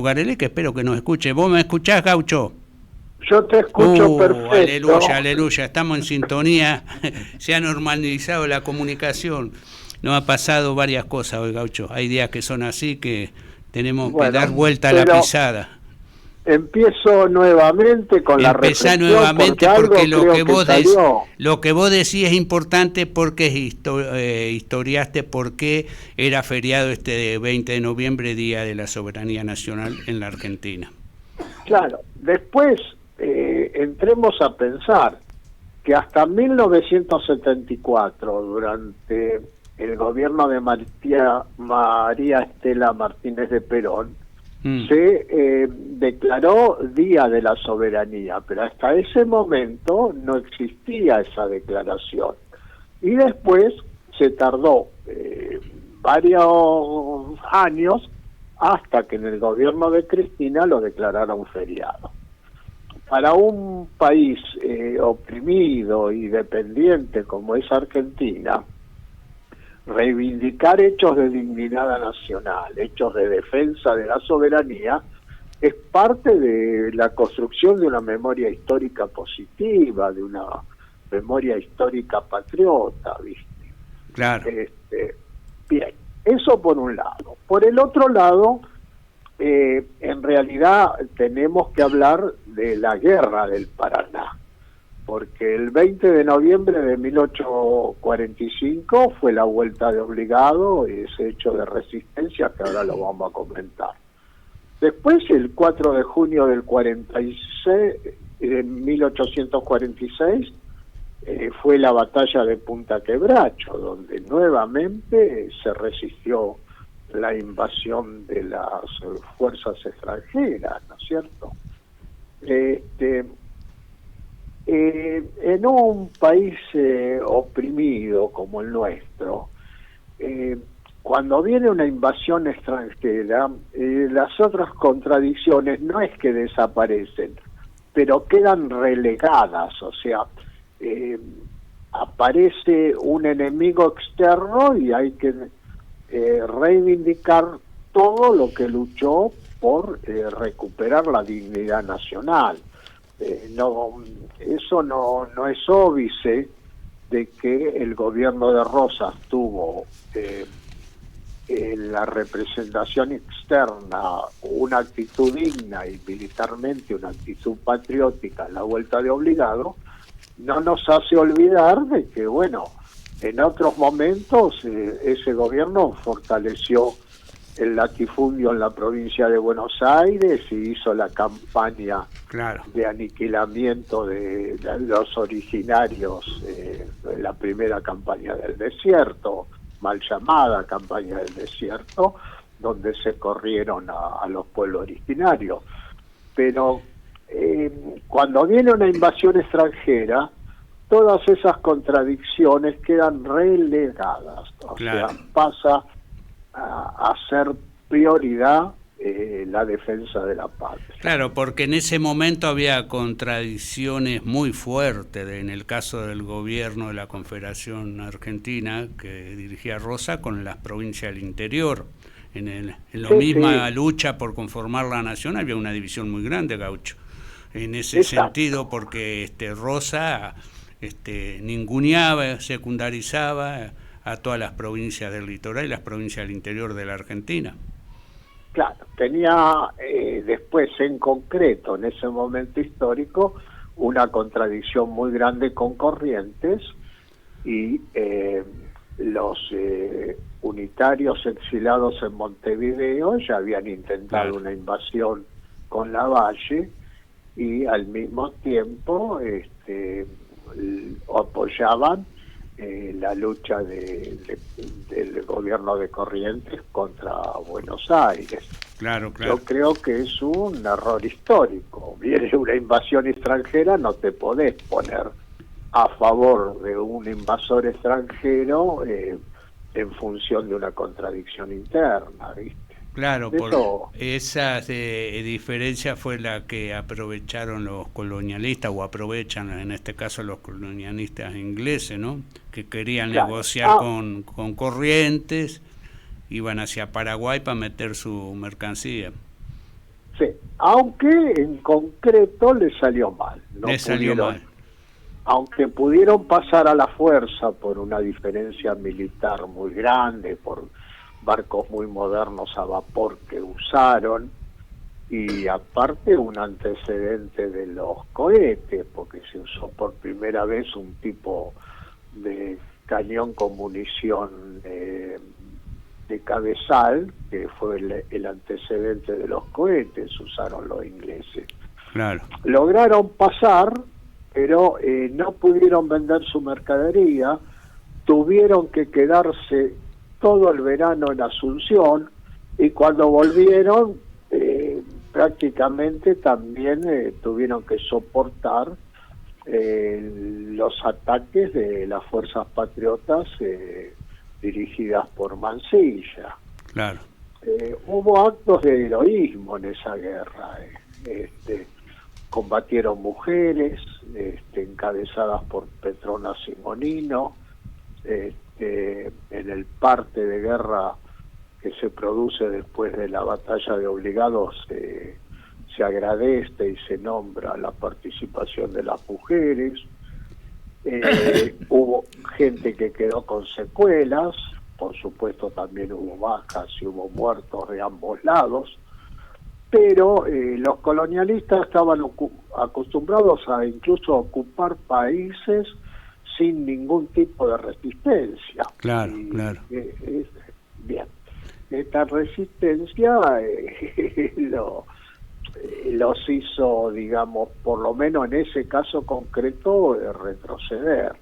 Garelé, que espero que nos escuche. ¿Vos me escuchás, Gaucho? Yo te escucho perfecto. Aleluya, aleluya, estamos en sintonía, se ha normalizado la comunicación. Nos ha pasado varias cosas hoy, Gaucho. Hay días que son así, que tenemos que dar vuelta a la pisada. Empiezo nuevamente con la Empezá reflexión, nuevamente porque lo que vos decís es importante, porque historiaste por qué era feriado este 20 de noviembre, Día de la Soberanía Nacional en la Argentina. Claro, después entremos a pensar que hasta 1974, durante el gobierno de María Estela Martínez de Perón, se declaró Día de la Soberanía, pero hasta ese momento no existía esa declaración. Y después se tardó varios años hasta que en el gobierno de Cristina lo declararon feriado. Para un país oprimido y dependiente como es Argentina, reivindicar hechos de dignidad nacional, hechos de defensa de la soberanía, es parte de la construcción de una memoria histórica positiva, de una memoria histórica patriota, ¿viste? Claro. Bien, eso por un lado. Por el otro lado, en realidad tenemos que hablar de la guerra del Paraná, porque el 20 de noviembre de 1845 fue la vuelta de obligado, ese hecho de resistencia que ahora lo vamos a comentar. Después, el 4 de junio del 1846, fue la batalla de Punta Quebracho, donde nuevamente se resistió la invasión de las fuerzas extranjeras, ¿no es cierto? En un país oprimido como el nuestro, cuando viene una invasión extranjera, las otras contradicciones no es que desaparecen, pero quedan relegadas, o sea, aparece un enemigo externo y hay que reivindicar todo lo que luchó por recuperar la dignidad nacional. Eso no es óbice de que el gobierno de Rosas tuvo en la representación externa una actitud digna y militarmente una actitud patriótica en la vuelta de obligado. No nos hace olvidar de que, bueno, en otros momentos ese gobierno fortaleció el latifundio en la provincia de Buenos Aires y hizo la campaña de aniquilamiento de los originarios, la primera campaña del desierto, mal llamada campaña del desierto, donde se corrieron a los pueblos originarios. Pero cuando viene una invasión extranjera, todas esas contradicciones quedan relegadas, o sea, pasa a ser prioridad la defensa de la patria. Claro, porque en ese momento había contradicciones muy fuertes en el caso del gobierno de la Confederación Argentina que dirigía Rosa con las provincias del interior. En la misma lucha por conformar la nación había una división muy grande, Gaucho. En ese sentido, porque Rosa ninguneaba, secundarizaba a todas las provincias del litoral y las provincias del interior de la Argentina. Claro, tenía después en concreto, en ese momento histórico, una contradicción muy grande con Corrientes y los unitarios exilados en Montevideo ya habían intentado una invasión con Lavalle y al mismo tiempo apoyaban la lucha del gobierno de Corrientes contra Buenos Aires. Claro. Yo creo que es un error histórico. Viene una invasión extranjera, no te podés poner a favor de un invasor extranjero en función de una contradicción interna, ¿viste? Claro, por esa diferencia fue la que aprovecharon los colonialistas, o aprovechan en este caso los colonialistas ingleses, ¿no? Que querían negociar con Corrientes, iban hacia Paraguay para meter su mercancía. aunque en concreto le salió mal. No le salió pudieron, mal. aunque pudieron pasar a la fuerza por una diferencia militar muy grande, por barcos muy modernos a vapor que usaron, y aparte un antecedente de los cohetes, porque se usó por primera vez un tipo de cañón con munición de cabezal, que fue el antecedente de los cohetes, usaron los ingleses. Claro. Lograron pasar, pero no pudieron vender su mercadería, tuvieron que quedarse todo el verano en Asunción, y cuando volvieron prácticamente también tuvieron que soportar los ataques de las fuerzas patriotas dirigidas por Mansilla. Claro. Hubo actos de heroísmo en esa guerra. Combatieron mujeres encabezadas por Petrona Simonino. En el parte de guerra que se produce después de la batalla de Obligados, se agradece y se nombra la participación de las mujeres. Hubo gente que quedó con secuelas, por supuesto también hubo bajas y hubo muertos de ambos lados, pero los colonialistas estaban acostumbrados a incluso ocupar países sin ningún tipo de resistencia. Claro, claro. Bien, esta resistencia los hizo, digamos, por lo menos en ese caso concreto, retroceder.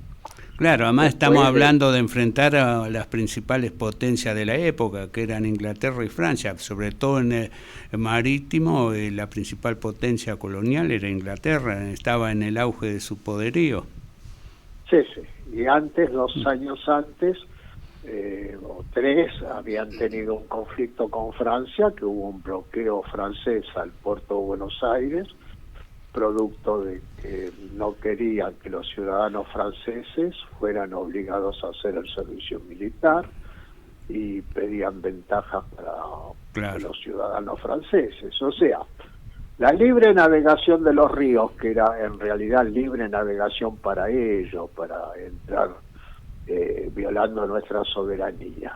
Claro, además estamos hablando de enfrentar a las principales potencias de la época, que eran Inglaterra y Francia, sobre todo en el marítimo. La principal potencia colonial era Inglaterra, estaba en el auge de su poderío. Sí, sí, y antes, 2 años antes, o 3, habían tenido un conflicto con Francia, que hubo un bloqueo francés al puerto de Buenos Aires, producto de que no querían que los ciudadanos franceses fueran obligados a hacer el servicio militar, y pedían ventajas para los ciudadanos franceses. O sea, la libre navegación de los ríos, que era en realidad libre navegación para ellos, para entrar violando nuestra soberanía,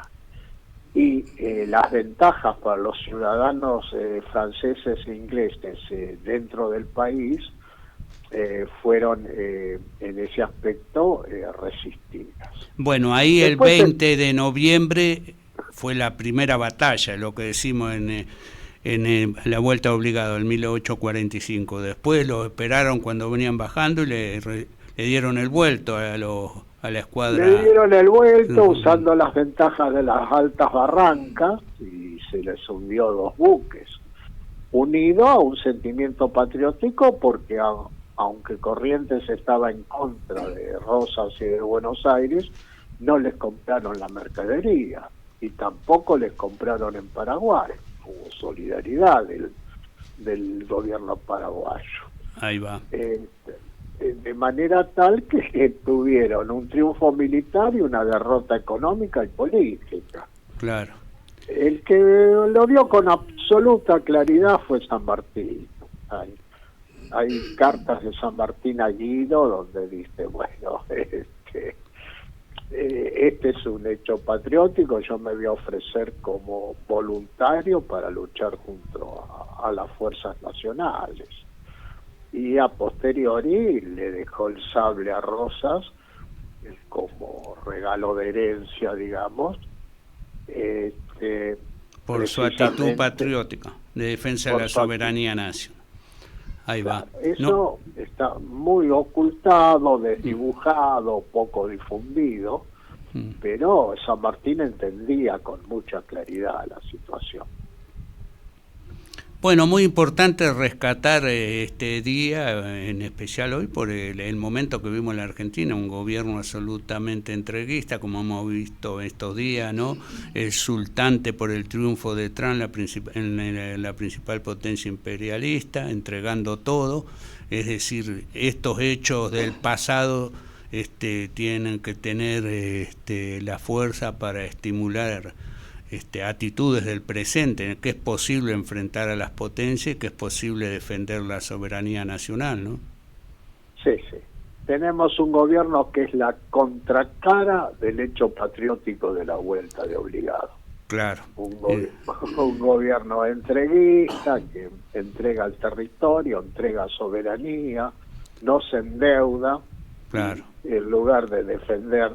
y las ventajas para los ciudadanos franceses e ingleses dentro del país fueron en ese aspecto resistidas. Bueno, ahí después, el 20 de noviembre fue la primera batalla, lo que decimos en la vuelta obligada, en 1845. Después lo esperaron cuando venían bajando y le dieron el vuelto a la escuadra. Le dieron el vuelto usando las ventajas de las altas barrancas, y se les hundió 2 buques, unido a un sentimiento patriótico, porque aunque Corrientes estaba en contra de Rosas y de Buenos Aires, no les compraron la mercadería, y tampoco les compraron en Paraguay. Hubo solidaridad del gobierno paraguayo. Ahí va. De manera tal que tuvieron un triunfo militar y una derrota económica y política. Claro. El que lo vio con absoluta claridad fue San Martín. Hay cartas de San Martín a Guido donde dice, bueno, este es un hecho patriótico, yo me voy a ofrecer como voluntario para luchar junto a las fuerzas nacionales. Y a posteriori le dejó el sable a Rosas como regalo de herencia, digamos, por su actitud patriótica de defensa de la soberanía nacional. Ahí va. Eso está muy ocultado, desdibujado, poco difundido, pero San Martín entendía con mucha claridad la situación. Bueno, muy importante rescatar este día, en especial hoy, por el momento que vimos en la Argentina, un gobierno absolutamente entreguista, como hemos visto estos días, ¿no? Exultante por el triunfo de Trump, la principal potencia imperialista, entregando todo. Es decir, estos hechos del pasado tienen que tener la fuerza para estimular actitudes del presente, que es posible enfrentar a las potencias, que es posible defender la soberanía nacional, ¿no? Sí, sí. Tenemos un gobierno que es la contracara del hecho patriótico de la vuelta de obligado. Claro. Un gobierno entreguista que entrega el territorio, entrega soberanía, no se endeuda. Claro. Y en lugar de defender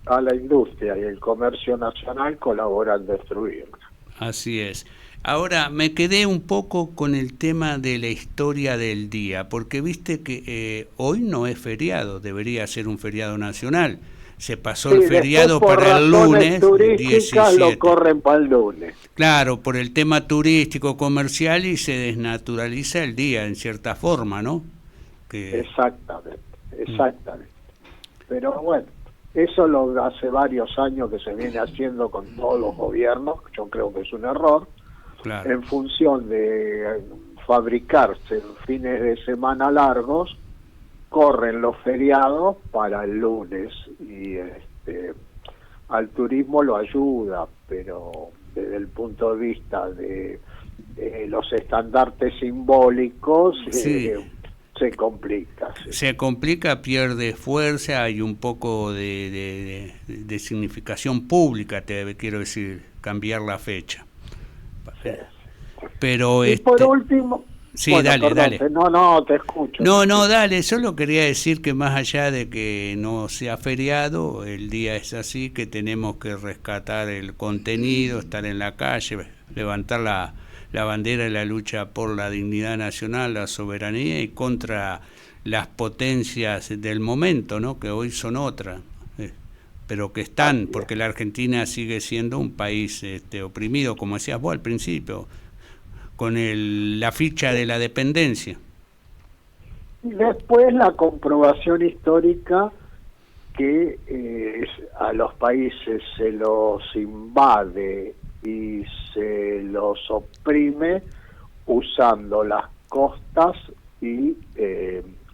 a la industria y el comercio nacional, colabora en destruirla. Así es. Ahora, me quedé un poco con el tema de la historia del día, porque viste que hoy no es feriado, debería ser un feriado nacional. Se pasó el feriado para el lunes 17. Lo corren para el lunes. Claro, por el tema turístico, comercial, y se desnaturaliza el día en cierta forma, ¿no? Exactamente. Pero bueno, eso lo hace varios años que se viene haciendo con todos los gobiernos. Yo creo que es un error. Claro. En función de fabricarse en fines de semana largos, corren los feriados para el lunes y al turismo lo ayuda, pero desde el punto de vista de los estandartes simbólicos sí. Se complica. Sí. Se complica, pierde fuerza, hay un poco de significación pública, quiero decir, cambiar la fecha. Sí. Pero y por último... Sí, bueno, dale. No, te escucho. No, dale, solo quería decir que más allá de que no sea feriado, el día es así, que tenemos que rescatar el contenido, estar en la calle, levantar la bandera de la lucha por la dignidad nacional, la soberanía y contra las potencias del momento, ¿no? Que hoy son otras, pero que están, porque la Argentina sigue siendo un país oprimido, como decías vos al principio, con la ficha de la dependencia. Y después la comprobación histórica que a los países se los invade y se los oprime usando las costas y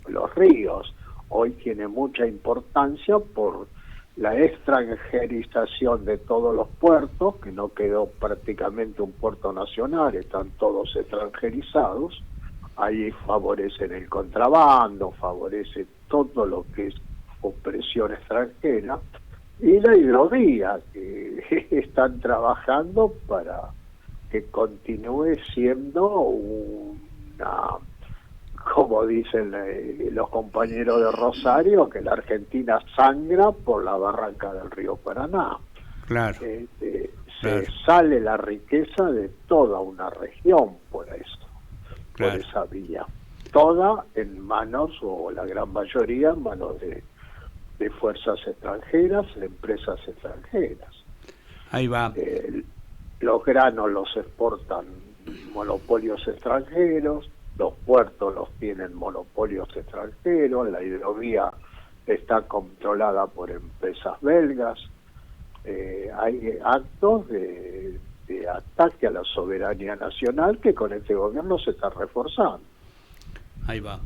los ríos. Hoy tiene mucha importancia por la extranjerización de todos los puertos, que no quedó prácticamente un puerto nacional, están todos extranjerizados. Ahí favorecen el contrabando, favorece todo lo que es opresión extranjera, y la hidrovía, que están trabajando para que continúe siendo una, como dicen los compañeros de Rosario, que la Argentina sangra por la barranca del río Paraná. Claro. Se sale la riqueza de toda una región por eso, por esa vía. Toda en manos, o la gran mayoría, en manos de fuerzas extranjeras, de empresas extranjeras. Ahí va. Los granos los exportan monopolios extranjeros, los puertos los tienen monopolios extranjeros, la hidrovía está controlada por empresas belgas. Hay actos de ataque a la soberanía nacional que con este gobierno se está reforzando. Ahí va.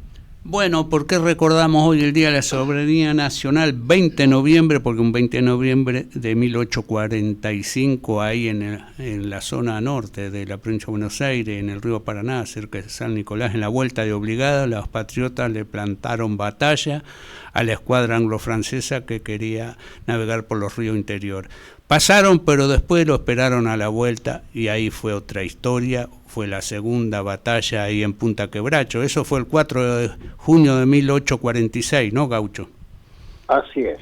Bueno, ¿por qué recordamos hoy el Día de la Soberanía Nacional? 20 de noviembre, porque un 20 de noviembre de 1845, ahí en la zona norte de la provincia de Buenos Aires, en el río Paraná, cerca de San Nicolás, en la vuelta de obligada, los patriotas le plantaron batalla a la escuadra anglo-francesa que quería navegar por los ríos interiores. Pasaron, pero después lo esperaron a la vuelta y ahí fue otra historia. Fue la segunda batalla ahí en Punta Quebracho. Eso fue el 4 de junio de 1846, ¿no, Gaucho? Así es.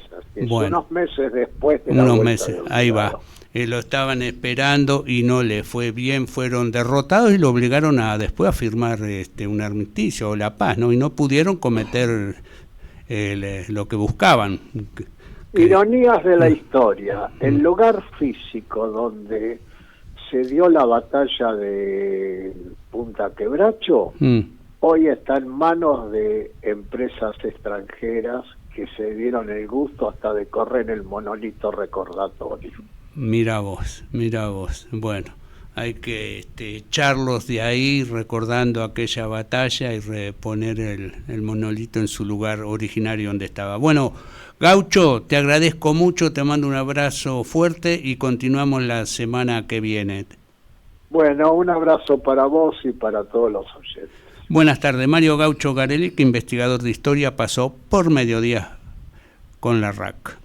Bueno, unos meses después de la unos vuelta meses, ahí va. Lo estaban esperando y no le fue bien, fueron derrotados y lo obligaron después a firmar un armisticio o la paz, ¿no? Y no pudieron cometer lo que buscaban. Ironías de la historia. El lugar físico donde se dio la batalla de Punta Quebracho hoy está en manos de empresas extranjeras que se dieron el gusto hasta de correr el monolito recordatorio. Mira vos. Bueno, hay que echarlos de ahí recordando aquella batalla y reponer el monolito en su lugar originario donde estaba. Bueno, Gaucho, te agradezco mucho, te mando un abrazo fuerte y continuamos la semana que viene. Bueno, un abrazo para vos y para todos los oyentes. Buenas tardes, Mario Gaucho Garelic, investigador de historia, pasó por Mediodía con la RAC.